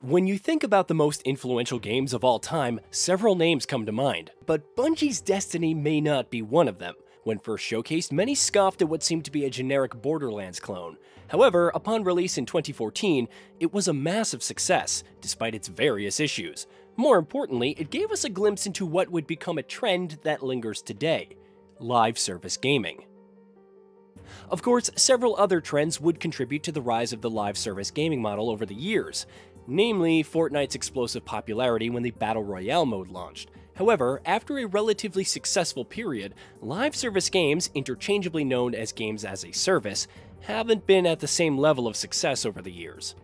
When you think about the most influential games of all time, several names come to mind, but Bungie's Destiny may not be one of them. When first showcased, many scoffed at what seemed to be a generic Borderlands clone. However, upon release in 2014, it was a massive success, despite its various issues. More importantly, it gave us a glimpse into what would become a trend that lingers today: live service gaming. Of course, several other trends would contribute to the rise of the live service gaming model over the years, namely Fortnite's explosive popularity when the Battle Royale mode launched. However, after a relatively successful period, live service games, interchangeably known as games as a service, haven't been at the same level of success over the years.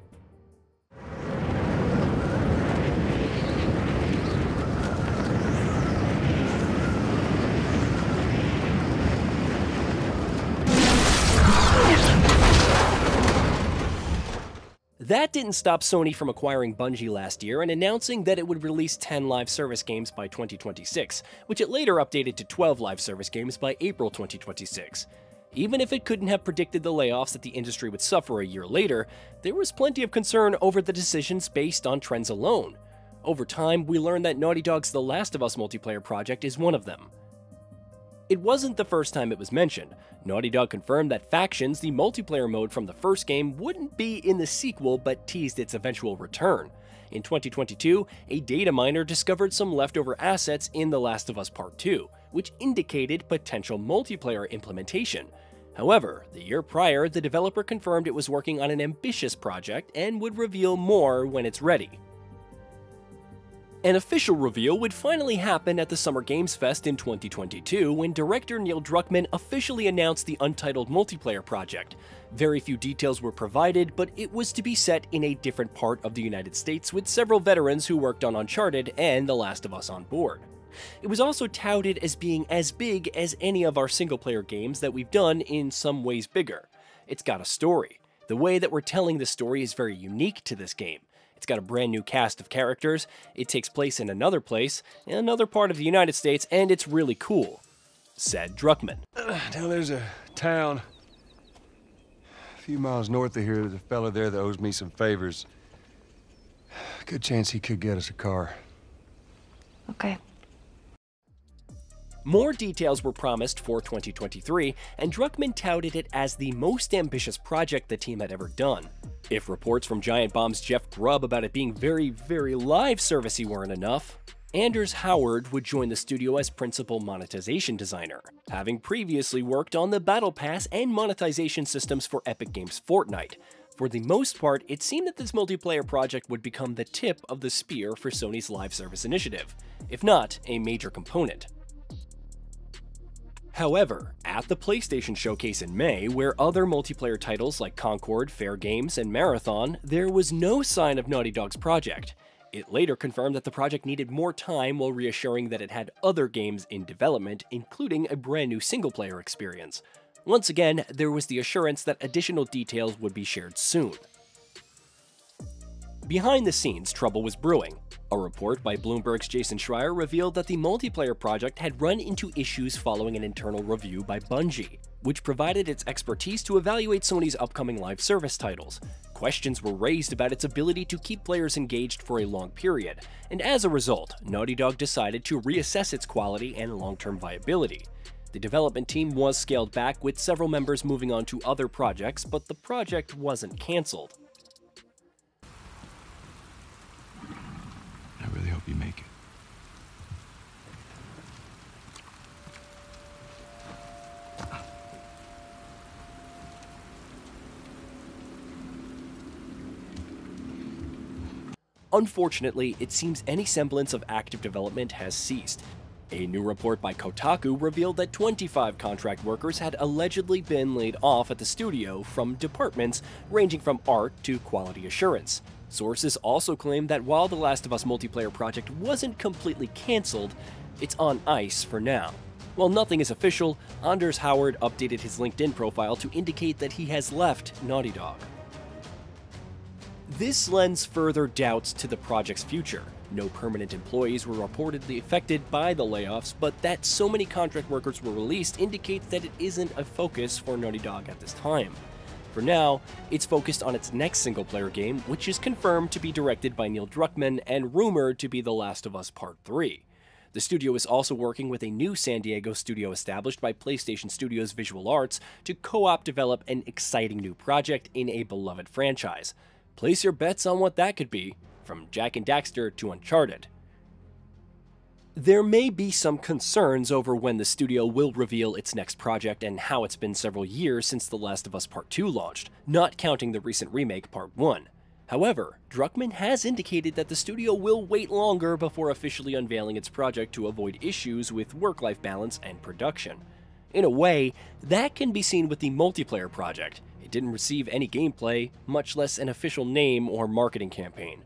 That didn't stop Sony from acquiring Bungie last year and announcing that it would release 10 live service games by 2026, which it later updated to 12 live service games by April 2026. Even if it couldn't have predicted the layoffs that the industry would suffer a year later, there was plenty of concern over the decisions based on trends alone. Over time, we learned that Naughty Dog's The Last of Us multiplayer project is one of them. It wasn't the first time it was mentioned. Naughty Dog confirmed that Factions, the multiplayer mode from the first game, wouldn't be in the sequel but teased its eventual return. In 2022, a data miner discovered some leftover assets in The Last of Us Part 2, which indicated potential multiplayer implementation. However, the year prior, the developer confirmed it was working on an ambitious project and would reveal more when it's ready. An official reveal would finally happen at the Summer Games Fest in 2022 when director Neil Druckmann officially announced the untitled multiplayer project. Very few details were provided, but it was to be set in a different part of the United States with several veterans who worked on Uncharted and The Last of Us on board. It was also touted as being as big as any of our single-player games that we've done, in some ways bigger. It's got a story. The way that we're telling the story is very unique to this game. It's got a brand new cast of characters, it takes place in another place, in another part of the United States, and it's really cool, said Druckmann. Now there's a town a few miles north of here. There's a fella there that owes me some favors. Good chance he could get us a car. Okay. More details were promised for 2023, and Druckmann touted it as the most ambitious project the team had ever done. If reports from Giant Bomb's Jeff Grubb about it being very live servicey weren't enough, Anders Howard would join the studio as principal monetization designer, having previously worked on the Battle Pass and monetization systems for Epic Games' Fortnite. For the most part, it seemed that this multiplayer project would become the tip of the spear for Sony's live service initiative, if not a major component. However, at the PlayStation Showcase in May, where other multiplayer titles like Concord, Fair Games, and Marathon, there was no sign of Naughty Dog's project. It later confirmed that the project needed more time while reassuring that it had other games in development, including a brand new single-player experience. Once again, there was the assurance that additional details would be shared soon. Behind the scenes, trouble was brewing. A report by Bloomberg's Jason Schreier revealed that the multiplayer project had run into issues following an internal review by Bungie, which provided its expertise to evaluate Sony's upcoming live service titles. Questions were raised about its ability to keep players engaged for a long period, and as a result, Naughty Dog decided to reassess its quality and long-term viability. The development team was scaled back, with several members moving on to other projects, but the project wasn't cancelled. I really hope you make it. Unfortunately, it seems any semblance of active development has ceased. A new report by Kotaku revealed that 25 contract workers had allegedly been laid off at the studio from departments ranging from art to quality assurance. Sources also claim that while The Last of Us multiplayer project wasn't completely cancelled, it's on ice for now. While nothing is official, Anders Howard updated his LinkedIn profile to indicate that he has left Naughty Dog. This lends further doubts to the project's future. No permanent employees were reportedly affected by the layoffs, but that so many contract workers were released indicates that it isn't a focus for Naughty Dog at this time. For now, it's focused on its next single-player game, which is confirmed to be directed by Neil Druckmann and rumored to be The Last of Us Part 3. The studio is also working with a new San Diego studio established by PlayStation Studios Visual Arts to co-op develop an exciting new project in a beloved franchise. Place your bets on what that could be, from Jak and Daxter to Uncharted. There may be some concerns over when the studio will reveal its next project and how it's been several years since The Last of Us Part 2 launched, not counting the recent remake Part 1. However, Druckmann has indicated that the studio will wait longer before officially unveiling its project to avoid issues with work-life balance and production. In a way, that can be seen with the multiplayer project. It didn't receive any gameplay, much less an official name or marketing campaign.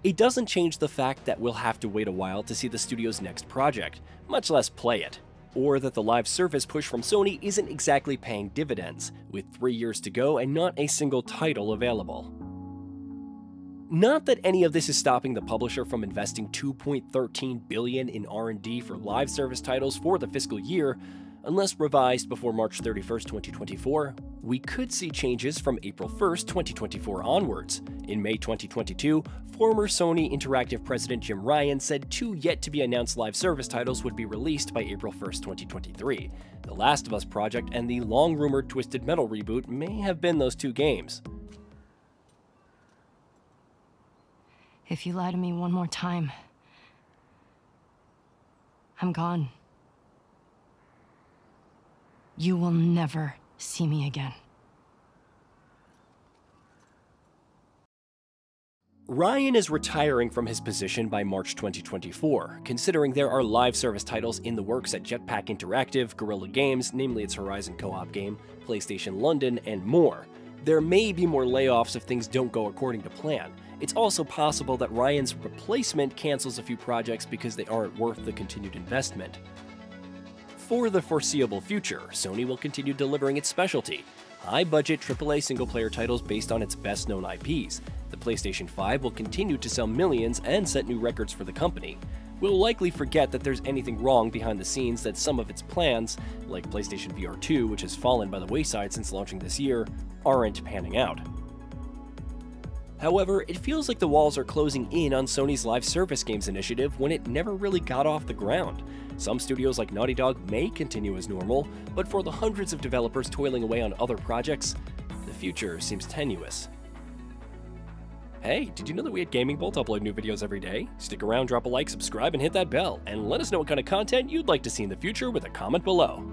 It doesn't change the fact that we'll have to wait a while to see the studio's next project, much less play it, or that the live service push from Sony isn't exactly paying dividends, with 3 years to go and not a single title available. Not that any of this is stopping the publisher from investing $2.13 billion in R&D for live service titles for the fiscal year. Unless revised before March 31st, 2024, we could see changes from April 1st, 2024 onwards. In May 2022, former Sony Interactive president Jim Ryan said 2 yet-to-be-announced live service titles would be released by April 1st, 2023. The Last of Us project and the long-rumored Twisted Metal reboot may have been those 2 games. If you lie to me one more time, I'm gone. You will never see me again. Ryan is retiring from his position by March 2024, considering there are live service titles in the works at Jetpack Interactive, Guerrilla Games, namely its Horizon co-op game, PlayStation London, and more. There may be more layoffs if things don't go according to plan. It's also possible that Ryan's replacement cancels a few projects because they aren't worth the continued investment. For the foreseeable future, Sony will continue delivering its specialty, high-budget AAA single-player titles based on its best-known IPs. The PlayStation 5 will continue to sell millions and set new records for the company. We'll likely forget that there's anything wrong behind the scenes, that some of its plans, like PlayStation VR2, which has fallen by the wayside since launching this year, aren't panning out. However, it feels like the walls are closing in on Sony's live service games initiative when it never really got off the ground. Some studios like Naughty Dog may continue as normal, but for the hundreds of developers toiling away on other projects, the future seems tenuous. Hey, did you know that we at Gaming Bolt upload new videos every day? Stick around, drop a like, subscribe, and hit that bell, and let us know what kind of content you'd like to see in the future with a comment below.